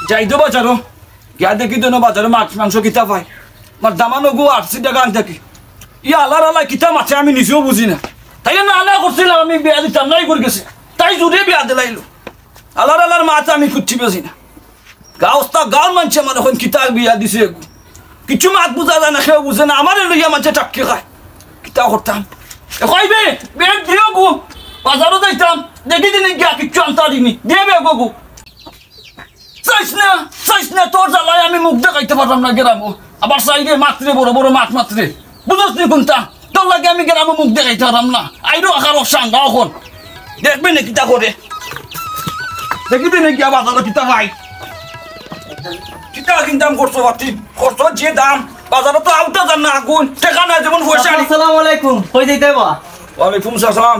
যাই তো বাজারো গিয়া দেখি তো বাজারে মাছ মাংস কিতা পাই আমার দামানো গো ৮০ টাকা আন থাকি ইয়া আল্লাহ আল্লাহ কিতা মাছে আমি নিজেও বুঝি না তাই না আল্লাহ করছিলাম আমি বিয়া দিতাম নাই করে গেছে তাই জুড়ে বিয়া দিলাইলো আল্লাহর আল্লাহর মাছ আমি খুঁজছি বেশি না গাঁর মানুষ আমার এখন কিতা বিয়া দিছে কিছু মাছ বুঝা যায় না সেও বুঝে না আমার লইয়া মাছে চাপকে খায় কিতা করতাম কইবে বেগ দিও গো বাজারও যাইতাম দেখি দিন গিয়া কিচ্ছু আনতে দিনি দিয়ে বেগ গো চাইস না তোর জ্বালায় আমি মুখ দেখাইতে পারলাম না গেরামো আবার চাইলে মাত্রে বড় বড় মাছ মাত্রে বুঝস নি কোনটা তোর লাগে আমি গেরামো মুখ দেখাইতে পারলাম না আইরো আকার সাঙ্গা এখন দেখবে না কিতা করে দেখিবি নাকি বাজারে কিতা ভাই কিতা কিনতাম করছো বাতি করছো যে দাম বাজারে তো আউটা জান না আগুন টাকা না যেমন পয়সা আসসালামু আলাইকুম কই যাইতে বা ওয়ালাইকুম আসসালাম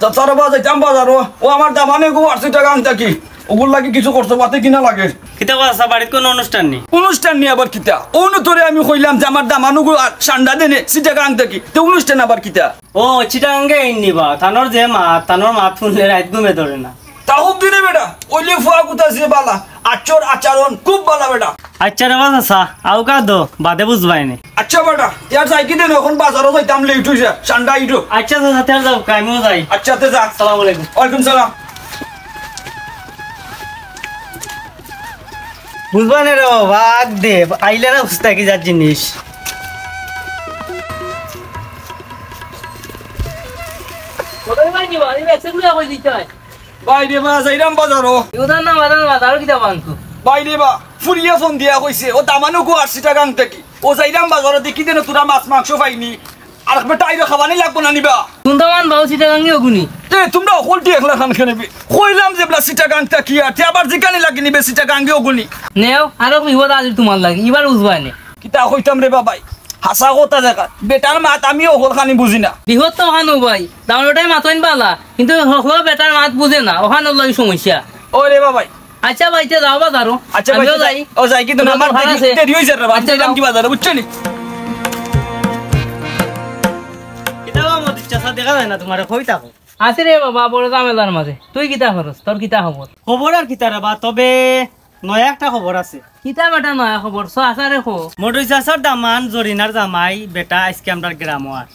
তাছাড়া যাইতাম বাজারও ও আমার দামানে গো ৮০ টাকা আনতা কি ওগুলো লাগে কিছু করতে পাতে কিনা লাগে কিতা কথা বাড়িতে কোনো অনুষ্ঠান নেই অনুষ্ঠান নিয়ে আবার কিতা অনুতরে আমি কইলাম যে আমার দামানুগো ঠান্ডা দেনে সিটাকা আনতে কি তো অনুষ্ঠান আবার কিতা ও চিটাঙ্গে নিবা তানোর যে মা তানোর মা শুনলে রাত ঘুমে ধরে না তাও দিনে বেটা ওইলে ফুয়া কুতা যে বালা আচরণ খুব বালা বেটা আচ্ছা রে বাস আসা আউ কা দো বাদে বুঝবাই নি আচ্ছা বেটা ইয়ার যাই কি দেন এখন বাজারও যাইতাম লেট হইছে ঠান্ডা ইটো আচ্ছা তো সাথে যাও কাইমও যাই আচ্ছা তে যা আসসালামু আলাইকুম ওয়ালাইকুম সালাম বুঝবা না রে ভাগ দে আইলে না বুঝতা কি যার জিনিস ওদের ভাই নিবা এই এক্সেগুলো কই দিতে হয় বাইরে বা যাইরাম বাজারও ওদের না বাজার কিটা বানকু বাইরে বা ফুরিয়া ফোন দিয়া কইছে ও দামানুগো ৮০ টাকা আনতে কি ও যাইরাম বাজারে দেখি দেন তোরা মাছ মাংস পাইনি আর বেটা আইরো খাবানি লাগবো না নিবা সুন্দরমান বাউ সিটা গাঙ্গি ওগুনি তে তোমরা হলটি একলা খান খেনে কইলাম যে বলা সিটা গাংটা কি আর তে আবার জিকানি লাগি নিবে সিটা গাঙ্গে ওগুনি নেও আরো বিপদ আজ তোমার লাগে এবার বুঝবা নে কিতা কইতাম রে বাবাই হাসা কথা দেখা বেটার মাত আমি ওহল খানি বুঝি না বিপদ তো ওখানো ভাই ডাউনলোডে মাতইন বালা কিন্তু হলো বেটার মাত বুঝে না ওখানে লাগে সমস্যা ও রে বাবাই আচ্ছা ভাইতে যাও বাজারো আচ্ছা ভাই যাই ও যাই কিন্তু আমার দেরি হইছে রে বাবা যাইলাম কি বাজারে বুঝছনি কিতা বা মত চাচা দেখা যায় না তোমার কই থাকো আছে রে বাবা বড় জামেলার মাঝে তুই কিতা খরচ তোর কিতা খবর খবর আর কিতা রে বা তবে নয়া একটা খবর আছে কিতা বেটা নয়া খবর স আছে রে খো মোটর চাচার দামান জরিনার জামাই বেটা আজকে আমরা গ্রাম আর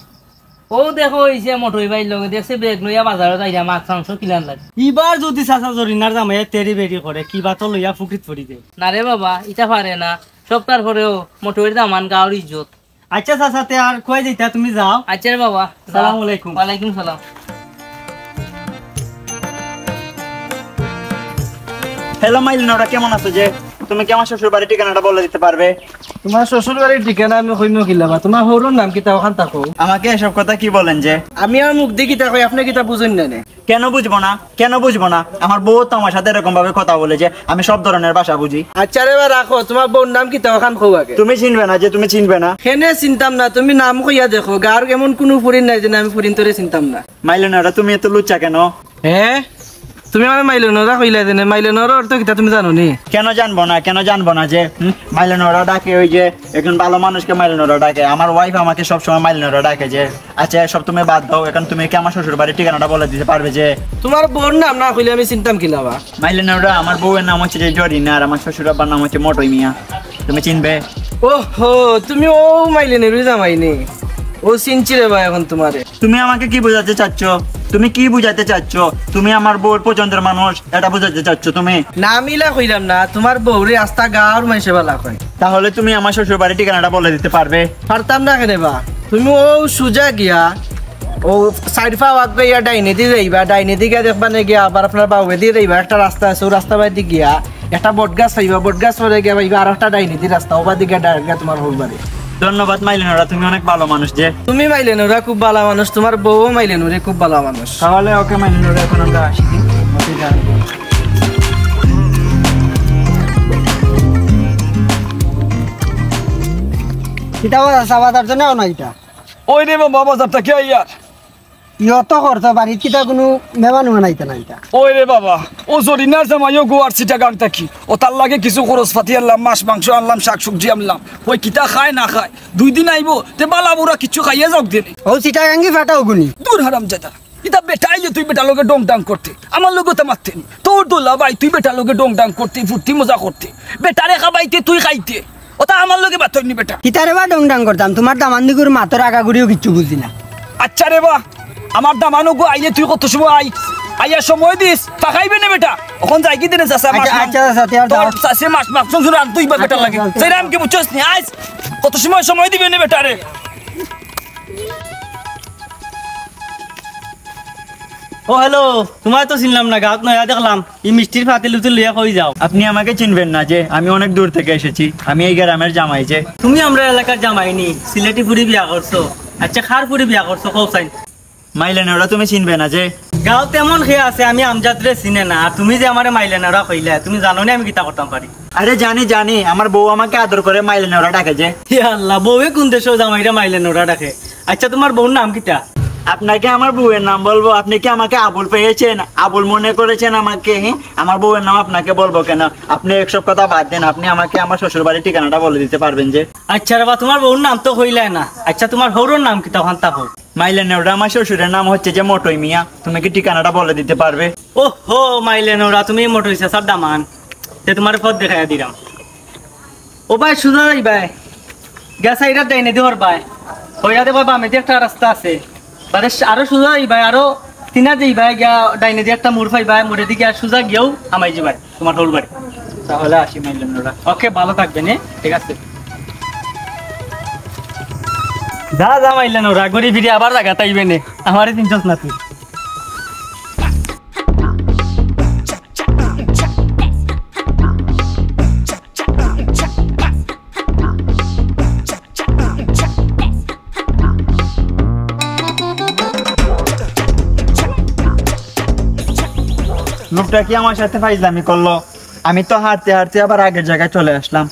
ও দেখো হইছে মটই ভাই লগে দেখছে ব্রেক লইয়া বাজারে যাইরা মাছ মাংস কিলান লাগে এবার যদি চাচা জরিনার জামাই তেরি বেরি করে কিবা তো লইয়া ফুকিত পড়ি দে না রে বাবা ইটা পারে না সপ্তাহ পরেও মটইর দামান গাঁর ইজ্জত আচ্ছা চাচা তে আর কই যাইতা তুমি যাও আচ্ছা রে বাবা আসসালামু আলাইকুম ওয়ালাইকুম সালাম হ্যালো মাইলিন ওরা কেমন আছো যে তুমি কি আমার শ্বশুর বাড়ির ঠিকানাটা বলে দিতে পারবে তোমার শ্বশুর বাড়ির ঠিকানা আমি কইমো কিলাবা তোমার হরুর নাম কিতা ওখান থাকো আমাকে এসব কথা কি বলেন যে আমি আর মুখ দেখি তাকো আপনি কিতা বুঝেন না নে কেন বুঝবো না আমার বউ তো আমার সাথে এরকম ভাবে কথা বলে যে আমি সব ধরনের ভাষা বুঝি আচ্ছা রে বা রাখো তোমার বউর নাম কিতা ওখান কও আগে তুমি চিনবে না হেনে চিন্তাম না তুমি নাম কইয়া দেখো গার এমন কোনো ফুরিন নাই যে আমি ফুরিন তোরে চিন্তাম না মাইলিন ওরা তুমি এত লুচ্চা কেন হ্যাঁ তুমি আমার মাইলেনরা কইলা দেনে মাইলেনর অর্থ কিতা তুমি জানো নি কেন জানবো না যে মাইলিন ওরা ডাকে ওই যে এখন ভালো মানুষকে মাইলিন ওরা ডাকে আমার ওয়াইফ আমাকে সবসময় মাইলিন ওরা ডাকে যে আচ্ছা সব তুমি বাদ দাও এখন তুমি কি আমার শ্বশুর বাড়ির ঠিকানাটা বলে দিতে পারবে যে তোমার বউর নাম না কইলে আমি চিন্তাম কিলাবা মাইলিন ওরা আমার বউয়ের নাম হচ্ছে যে জরিনা আর আমার শ্বশুর আব্বার নাম হচ্ছে মটই মিয়া তুমি চিনবে ও হো তুমি ও মাইলেনেরই জামাইনি ও চিনছি রে ভাই এখন তোমারে তুমি আমাকে কি বোঝাতে চাচ্ছ তুমি আমার বউর পছন্দের মানুষ এটা বোঝাতে চাচ্ছ তুমি নামিলা কইলাম না তোমার বউরে আস্তা গাঁর মানুষে বালা কয় তাহলে তুমি আমার শ্বশুর বাড়ির ঠিকানাটা বলে দিতে পারবে পারতাম না কেন বা তুমি ও সুজা গিয়া ও সাইড ফা ওয়াক গিয়া ডাইনে দিয়ে যাইবা ডাইনে দিকে দেখবা না গিয়া আবার আপনার বাউে দিয়ে যাইবা একটা রাস্তা আছে ও রাস্তা বাই দিয়ে গিয়া একটা বটগাছ পাইবা বটগাছ পরে গিয়া পাইবা আর একটা ডাইনে দিয়ে রাস্তা ওবার দিকে ডাইরেক্ট তোমার হোক বাড়ি ধন্যবাদ মাইলেনরা তুমি অনেক ভালো মানুষ যে তুমি মাইলেনরা খুব ভালো মানুষ তোমার বউ মাইলেনরে খুব ভালো মানুষ তাহলে ওকে মাইলেনরা এখন আমরা আসি কিতা বাজার জন্য না এটা ওই রে বাবা বাজারটা কে ইয়ার ইয়ত করতো বাড়ির কিতা কোনো মেহমান বানাইতে না এটা ওই রে বাবা ও জরিনার জামাইও গোয়ার চিটাগাং থাকি ও তার লাগে কিছু খরচ পাতি আনলাম মাছ মাংস আনলাম শাক সবজি আনলাম ওই কিতা খায় না খায় 2 দিন আইবো তে বালা বুড়া কিছু খাইয়ে যাওক দিনে ও চিটাগাঙ্গি ফাটাও গুনি দূর হারাম জাদা ইতা বেটাই যে তুই বেটা লোকে ডং ডাং করতে আমার লোকে তো মারতে তোর দোলা ভাই তুই বেটা লোকে ডং ডাং করতে ফুর্তি মজা করতে বেটারে খাবাইতে তুই খাইতে ওটা আমার লোকে বাতনি বেটা কিতারে বা ডং ডাং করতাম তোমার দামান্দিগুর মাতর আগাগুড়িও কিচ্ছু বুঝি না আচ্ছা রে বা আমার দামানো গো আইলে তুই কত সময় আইয়া সময় দিস তাকাইবে না বেটা এখন যাই কি দিনে চাষা মাছ আচ্ছা সাথে আর দাও চাষে মাছ মাছ শুনে আর তুই বা বেটা লাগে সেরাম কি বুঝছস নি আইস কত সময় দিবে না বেটা রে ও হ্যালো তোমার তো চিনলাম না গাঁত নয়া দেখলাম এই মিষ্টির ফাতে লুচি লইয়া কই যাও আপনি আমাকে চিনবেন না যে আমি অনেক দূর থেকে এসেছি আমি এই গ্রামের জামাই যে তুমি আমরা এলাকার জামাইনি সিলেটি পুরি বিয়া করছো আচ্ছা খার পুরি বিয়া করছো কও চাই মাইলেন ওরা তুমি চিনবে না যে গাঁও তেমন খেয়ে আছে আমি আমজাদরে চিনে না আর তুমি যে আমারে মাইলেন ওরা কইলে তুমি জানো না আমি কিতা করতাম পারি আরে জানি আমার বউ আমাকে আদর করে মাইলেন ওরা ডাকে যে হে আল্লাহ বউয়ে কোন দেশে জামাইরা মাইলেন ওরা ডাকে আচ্ছা তোমার বউর নাম কিতা আপনাকে আমার বউয়ের নাম বলবো আপনি কি আমাকে আবুল পেয়েছেন আবুল মনে করেছেন আমাকে আমার বউয়ের নাম আপনাকে বলবো কেন আপনি একসব কথা বাদ দেন আপনি আমাকে আমার শ্বশুর বাড়ির ঠিকানাটা বলে দিতে পারবেন যে আচ্ছা রে বা তোমার বউর নাম তো হইলে না আচ্ছা তোমার হৌরর নাম কিতা হান্তা হোক মাইলেন ওরা আমার শ্বশুরের নাম হচ্ছে যে মটই মিয়া তুমি কি ঠিকানাটা বলে দিতে পারবে ও হো মাইলেন ওরা তুমি মোটর হইছে সব দামান তে তোমার পথ দেখাইয়া দিলাম ও ভাই শুনো নাই ভাই গ্যাস আইরা দেয়নি দিওর ভাই হইয়া দেব বামে দিয়ে একটা রাস্তা আছে বারে আরো সোজা ভাই আরো তিনা দেই ভাই গিয়া ডাইনে দিয়ে একটা মুড় পাই ভাই মুড়ে দিকে আর সোজা গিয়েও আমাই যাই ভাই তোমার টোল বাড়ি তাহলে আসি মাইলেন ওরা ওকে ভালো থাকবেন ঠিক আছে যা মাইলেন ওরা ঘুরি ফিরে আবার জায়গা তাইবে নে আমারই তিনশো না তুই লোকটা কি আমার সাথে ফাইজলামি করলো আমি তো হাঁটতে হাঁটতে আবার আগের জায়গায় চলে আসলাম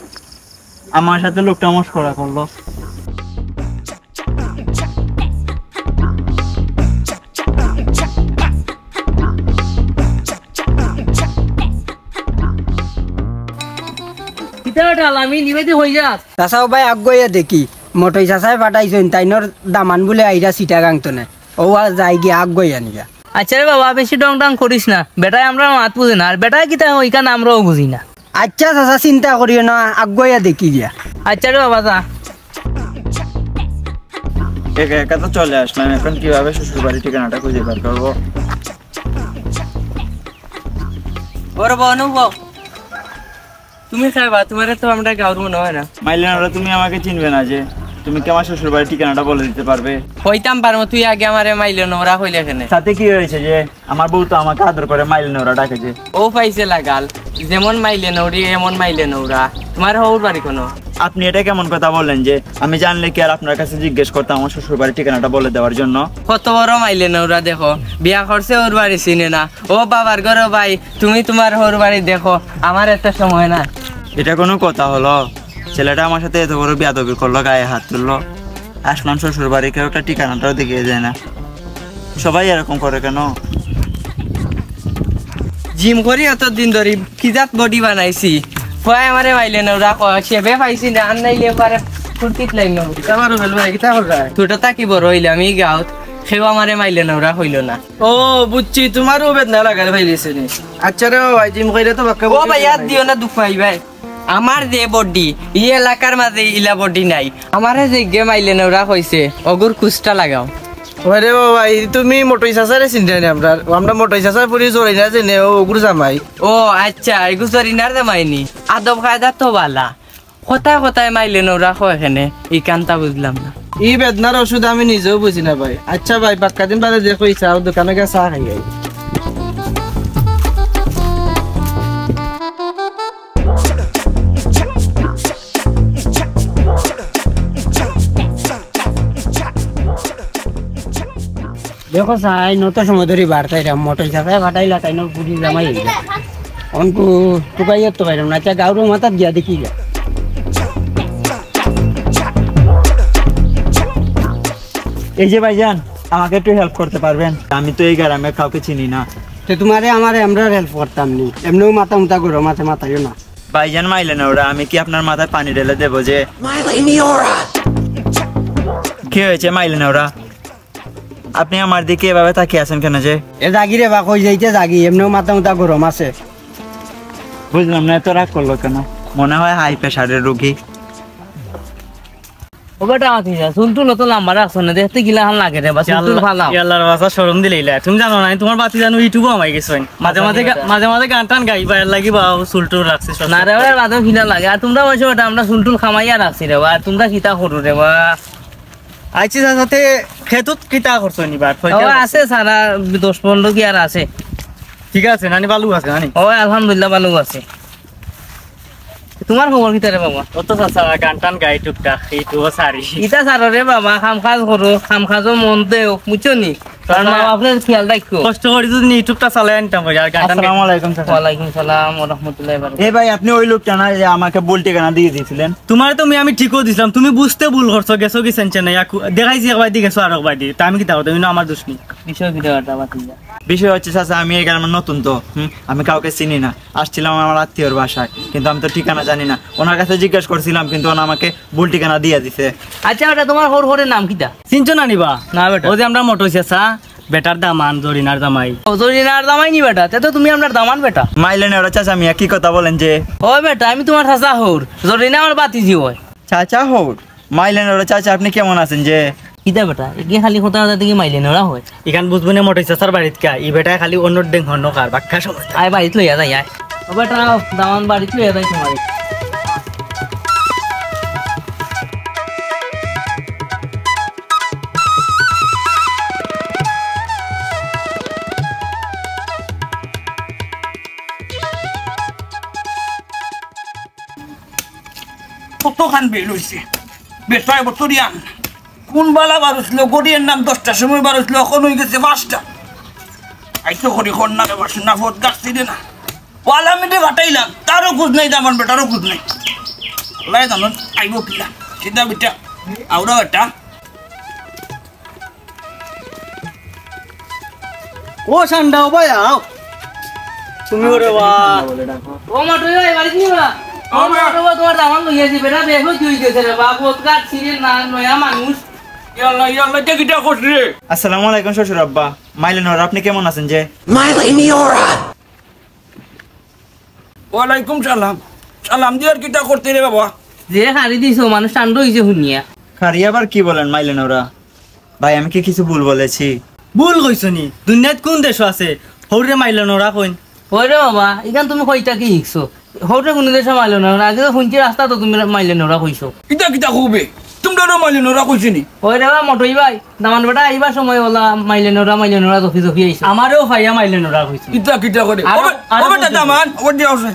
আমার সাথে লোকটা মস্করা করলো আমি নিবেদি হয়ে যাস চাচাও ভাই আগুয়া দেখি মটই চাচাই ফাটাইছেন তাইনর দামান বলে আইরা চিটাগাং তো না ও যাই গিয়ে আগুয়া নিয়া আচ্ছা রে বাবা বেশি ডং ডাং করিস না বেটায় আমরা মাত বুঝি না আর বেটায় কিতা ওইখানে আমরাও বুঝি না আচ্ছা চাচা চিন্তা করিও না আগুয়া দেখি গিয়া আচ্ছা রে বাবা যা একা একা তো চলে আসলাম এখন কিভাবে শ্বশুর বাড়ির ঠিকানাটা খুঁজে বের করবো ওরে বাবা তুমি খাইবা তোমার তো আমরা গাঁর মনে হয় না মাইলেন ওরা তুমি আমাকে চিনবে না যে তুমি কি আমার শ্বশুর বাড়ির ঠিকানাটা বলে দিতে পারবে হইতাম পারবো তুই আগে আমারে মাইলে নোরা হইলে এখানে সাথে কি হয়েছে যে আমার বউ তো আমাকে আদর করে মাইলেন ওরা ডাকে যে ও পাইছে লাগাল যেমন মাইলে নৌরি এমন মাইলে নৌরা তোমার হওয়ার বাড়ি কোনো আপনি এটা কেমন কথা বললেন যে আমি জানলে কি আর আপনার কাছে জিজ্ঞেস করতাম আমার শ্বশুর বাড়ির ঠিকানাটা বলে দেওয়ার জন্য কত বড় মাইলে নৌরা দেখো বিয়া করছে ওর বাড়ি চিনে না ও বাবার ঘর ভাই তুমি তোমার ওর বাড়ি দেখো আমার এত সময় না এটা কোনো কথা হলো ছেলেটা আমার সাথে এত বড় বেয়াদবি করলো গায়ে হাত তুললো আসলাম শ্বশুর বাড়ি কেউ একটা ঠিকানাটাও দেখিয়ে যায় না সবাই এরকম করে কেন জিম করি এতদিন ধরে কিজাত বডি বানাইছি কয় আমারে মাইলে নৌরা সেবে পাইছি না আর নাইলে পারে ফুর্তিত লাইন আমারও ফেলবে কিতা করবা দুটো তাকি বড় হইলে আমি গাঁত সেও আমারে মাইলে নৌরা হইল না ও বুঝছি তোমারও বেদনা লাগালে ফাইলিছে নি আচ্ছা রে ভাই জিম কইরে তো বাক্কা ও ভাই ইয়াদ দিও না দুঃখ পাই ভাই আমার যে বডি ই এলাকার মাঝে ইলা বডি নাই আমারে যে গে মাইলে নৌরা হইছে অগুর কুষ্টা লাগাও ওরে ভাই তুমি মোটই চাচারে চিন্তা নেই আমরা মোটই চাচার পুরি চড়াই না যে নে ওগুলো জামাই ও আচ্ছা এগু সরিনার জামাইনি আদব কায়দা তো বালা কোথায় কোথায় মাইলে নৌরা হয় এখানে এই কান্তা বুঝলাম না ই বেদনার ওষুধ আমি নিজেও বুঝি না ভাই আচ্ছা ভাই পাক্কা দিন বাদে দেখো ইচ্ছা দোকানে গিয়ে চা খাই যাই দেখো চাই নত সময় ধরে বাড়তাই মটর চাচাই ফাটাইলা তাই পুরি জামাই অনকু টুকাইয়া তো পাইলাম না আচ্ছা গাউর মাথার গিয়া দেখি যা এই যে ভাইজান আমাকে একটু হেল্প করতে পারবেন? আমি তো এই গ্রামে কাউকে চিনি না। তো তোমারে আমার আমরা হেল্প করতাম নি, এমনিও মাথা মুতা করো, মাথাইও না। ভাইজান মাইলেন ওরা, আমি কি আপনার মাথায় পানি ঢেলে দেবো যে? কি হয়েছে মাইলেন ওরা? আপনি আমার দিকে এভাবে তাকিয়ে আছেন কেন যে? এ জাগি রে বা, কই যাইতে জাগি, এমনিও মাথা মুতা গরম আছে। বুঝলাম না এত রাগ করলো কেন? মনে হয় হাই প্রেশারের রোগী। ও বেটা আতিজা সুলটুল তো নাম্বার আছে না, দেখতে গিলা হাল লাগে রে বা সুলটুল ফালাও। আল্লাহর বাসা শরম দিলেইলা, তুমি জানো না তোমার বাতি জানো ইউটিউবে আমায় গেছেন, মাঝে মাঝে গান টান গাইবা, এর লাগি বা সুলটুল রাখছি। না রে ওরা বাদে ফিলা লাগে, আর তোমরা বসে ওটা আমরা সুলটুল খামাইয়া রাখছি রে বা, আর তোমরা কিতা করো রে বা? আইছি সাথে খেতুত কিতা করছো নিবার? ও আছে সারা 10-15 কি আর আছে। ঠিক আছে নানি, ভালো আছে নানি? ও আলহামদুলিল্লাহ ভালো আছে। তোমার খবর কিতা রে বাবা? অত চাচা গান টান গাই টুকটাক, এইটুকু সারি। ইটা সারো রে বাবা, খাম খাজ করো, খাম খাজও মন দেও, বুঝছো নি? কারণ মা বাপের খেয়াল রাখো। কষ্ট করে যদি ইউটিউবটা চালাই আনতাম আর গান টান। আসসালামু আলাইকুম চাচা। ওয়ালাইকুম সালাম ওয়া রাহমাতুল্লাহি ওয়া বারাকাতুহু। এই ভাই আপনি ওই লোকটা না যে আমাকে ভুল ঠিকানা দিয়ে দিয়েছিলেন? তোমার তো আমি ঠিকও দিছিলাম, তুমি বুঝতে ভুল করছো, গেছো কি সেনছে না, দেখাইছি একবার দিয়ে গেছো আর একবার দিয়ে, তা আমি কি দাও তুমি না আমার দোষ নেই। বিষয় ভিডিওটা বাতিজা। বিষয় হচ্ছে চাচা আমি এই গ্রামের নতুন তো, আমি কাউকে চিনি না। আসছিলাম আমার আত্মীয়র বাসায়, কিন্তু আমি তো ঠিকানা জানি না। ওনার কাছে জিজ্ঞেস করছিলাম, কিন্তু ওনা আমাকে ভুল ঠিকানা দিয়ে দিছে। আচ্ছা ওটা তোমার হরের নাম কিতা? চিনছো না নিবা? না বেটা। ও যে আমরা মোটর চেঁচা বেটার দামান জরিনার জামাই। জরিনার দামাই নি বেটা, তে তো তুমি আপনার দামান বেটা। মাইলেনে ওরা চাচা মিয়া কি কথা বলেন যে? ও বেটা আমি তোমার চাচা হর, জরিনা আমার বাতিজি হয়। চাচা হোক মাইলেনে ওরা চাচা, আপনি কেমন আছেন যে? কিতা বেটা এগিয়ে খালি কথা কথা দেখি মাইলে নড়া হয়। এখান বুঝবো না মোটর চেঁচার বাড়িত কা, ই বেটায় খালি অন্য ডেং হন্য কার বাক্কা সময়। আয় বাড়িত লইয়া যাই আয়। ও বেটা দামান বাড়িত লইয়া যাই তোমার। কতখান বের হয়েছে বেটায় বছরিয়ান। কোন বালা বারুছিল গড়িয়ার নাম 10টার সময় বারুছিল, এখন হয়ে গেছে 5টা। আইতো করি কন্যা রে বাসনা ফট গাছছি দে না, ওয়ালা মিটে ঘাটাইলাম, তারও খুঁজ নাই, আমার বেটারও খুঁজ নাই। লাই জানো আইব কিলা সিধা বেটা আউরা বেটা। ও সান্ডা ও ভাই আও তুমি ওরে বা। ও মাটুই ভাই বাড়িত নিবা? ও মাটুই তোমার দামান লইয়াছি বেটা, দেখো কি হই গেছে রে বাবু, কাট সিরিয়াল না নয়া মানুষ। ইয়াল্লা ইয়াল্লা কে কিটা করছিস রে? আসসালামু আলাইকুম শ্বশুর আব্বা। মাইলেনে ওরা, আপনি কেমন আছেন যে? ওয়ালাইকুম সালাম। সালাম দিয়ে আর কিটা করতে রে বাবা? যে হারি দিছো মানুষ টান্ড হইছে শুনিয়া। খারি আবার কি বলেন মাইলেনে ওরা? ভাই আমি কি কিছু ভুল বলেছি? ভুল কইছো নি? দুনিয়াত কোন দেশ আছে হৌরে মাইলেন ওরা কইন? ওই রে বাবা এখান তুমি কইটা কি শিখছো? হৌরে কোন দেশে মাইলে না, আগে তো শুনছি রাস্তা তো তুমি মাইলে নোরা কইছো। কিটা কিটা খুবে তোমরা মাইলে নোরা কইছি নি? ওই রে বাবা মটই ভাই দামান বেটা আইবা সময় ওলা মাইলে নোরা জফি জফি আইছে। আমারও ভাইয়া মাইলেন ওরা কইছে। কিটা কিটা করে আরো- ও বেটা দামান ও দিয়া আছে।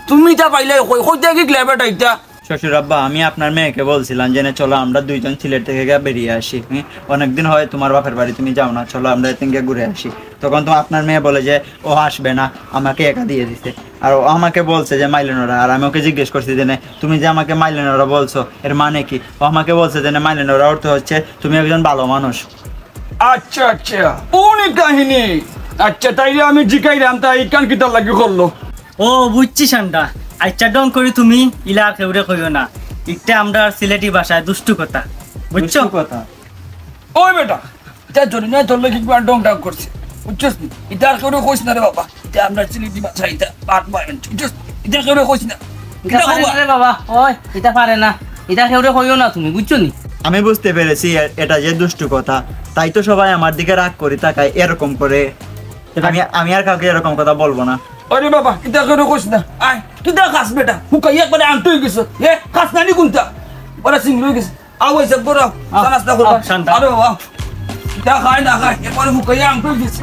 তুমি তা পাইলে কইতে কি ক্লেবেটা ইটা? শ্বশুর আব্বা আমি আপনার মেয়েকে বলছিলাম যে না, চলো আমরা দুইজন সিলেট থেকে গিয়ে বেরিয়ে আসি। অনেকদিন হয় তোমার বাপের বাড়ি তুমি যাও না, চলো আমরা এখান গিয়ে ঘুরে আসি। তখন তো আপনার মেয়ে বলে যে ও আসবে না, আমাকে একা দিয়ে দিতে। আর ও আমাকে বলছে যে মাইলেনোরা, আর আমি ওকে জিজ্ঞেস করছি যে তুমি যে আমাকে মাইলেনোরা বলছো এর মানে কি? ও আমাকে বলছে যে মাইলেনোরা অর্থ হচ্ছে তুমি একজন ভালো মানুষ। আচ্ছা আচ্ছা অনেক কাহিনী। আচ্ছা তাইলে আমি জিকাইলাম, তাই কান কিটা লাগি করলো? ও বুঝছি সান্ডা, আচ্ছা ডং করি তুমি ইলা কেউরে কইও না, এটা আমরা সিলেটি ভাষায় দুষ্টু কথা, বুঝছো? কথা ওই বেটা এটা জরি না তোর লাগি একবার ডং ডাং করছে, বুঝছস নি? এটা আর কেউ কইছ না রে বাবা, এটা আমরা চিলিটি বাচ্চা, এটা বাট মারেন, বুঝছস? এটা কেউ কইছ না। এটা পারে না রে বাবা, ওই এটা পারে না, এটা কেউরে কইও না তুমি, বুঝছো নি? আমি বুঝতে পেরেছি এটা যে দুষ্টু কথা, তাই তো সবাই আমার দিকে রাগ করি তাকায় এরকম করে। আমি আর কাউকে এরকম কথা বলবো না। আরে বাবা এটা কেউ কইছ না। আয় কিটা খাস বেটা, হুকাই একবারে আনতই গেছ। এ খাস না নি কোনটা? বড় সিং লই গেছ। আও এসে বড় নাস্তা করবা। শান্তা। আরে বাবা এটা খায় না খায় একবারে হুকাই আনতই গেছ।